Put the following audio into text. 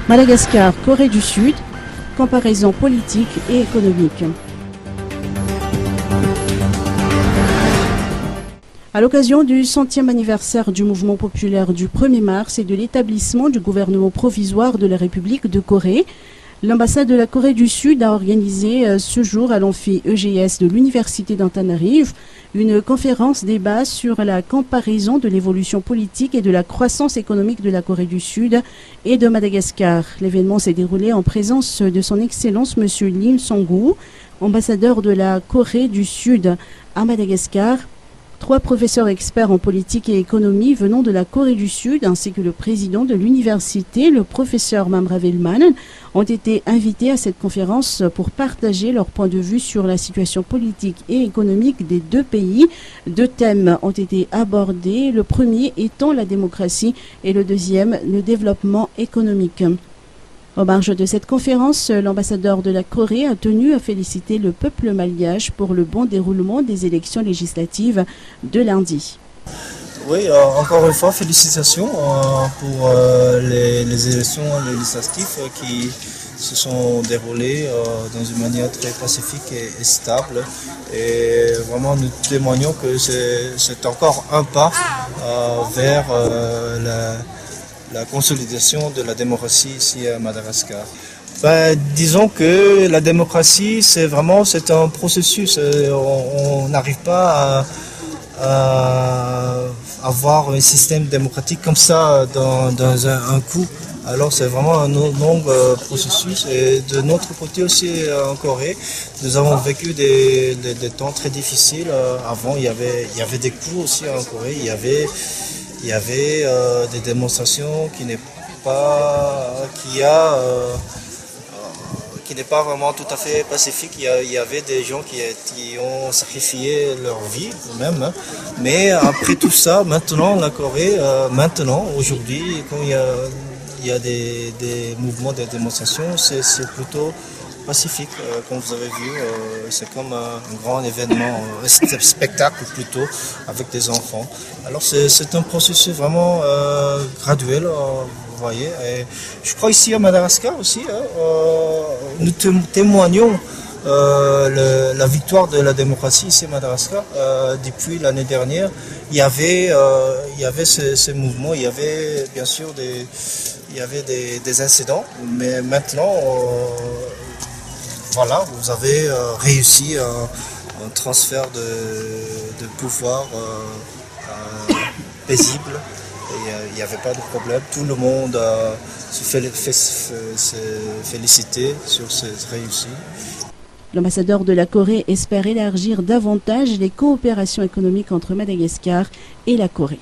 Madagascar, Corée du Sud, comparaison politique et économique. À l'occasion du 100e anniversaire du mouvement populaire du 1er mars et de l'établissement du gouvernement provisoire de la République de Corée, l'ambassade de la Corée du Sud a organisé ce jour à l'amphi EGS de l'Université d'Antananarive une conférence débat sur la comparaison de l'évolution politique et de la croissance économique de la Corée du Sud et de Madagascar. L'événement s'est déroulé en présence de son Excellence M. Lim Song-gu, ambassadeur de la Corée du Sud à Madagascar. 3 professeurs experts en politique et économie venant de la Corée du Sud, ainsi que le président de l'université, le professeur Mamravelman, ont été invités à cette conférence pour partager leur point de vue sur la situation politique et économique des 2 pays. 2 thèmes ont été abordés, le premier étant la démocratie et le deuxième, le développement économique. Au marge de cette conférence, l'ambassadeur de la Corée a tenu à féliciter le peuple malgache pour le bon déroulement des élections législatives de lundi. Oui, encore une fois, félicitations pour les élections législatives qui se sont déroulées dans une manière très pacifique et stable. Et vraiment, nous témoignons que c'est encore un pas vers la consolidation de la démocratie ici à Madagascar. Disons que la démocratie, c'est un processus. On n'arrive pas à avoir un système démocratique comme ça dans un coup. Alors c'est vraiment un long processus. Et de notre côté aussi en Corée, nous avons vécu des temps très difficiles. Avant, il y avait des coups aussi en Corée. Il y avait des démonstrations qui n'est pas vraiment tout à fait pacifique. Il y avait des gens qui ont sacrifié leur vie même. Hein. Mais après tout ça, maintenant la Corée, aujourd'hui, quand il y a des mouvements, des démonstrations, c'est plutôt pacifique, comme vous avez vu, c'est comme un grand événement, un spectacle plutôt, avec des enfants. Alors c'est un processus vraiment graduel, vous voyez. Et je crois ici à Madagascar aussi, nous témoignons la victoire de la démocratie ici à Madagascar. Depuis l'année dernière, il y avait ce mouvement, il y avait bien sûr des incidents, mais maintenant, voilà, vous avez réussi un transfert de pouvoir paisible. Il n'y avait pas de problème. Tout le monde se félicitait sur cette réussite. L'ambassadeur de la Corée espère élargir davantage les coopérations économiques entre Madagascar et la Corée.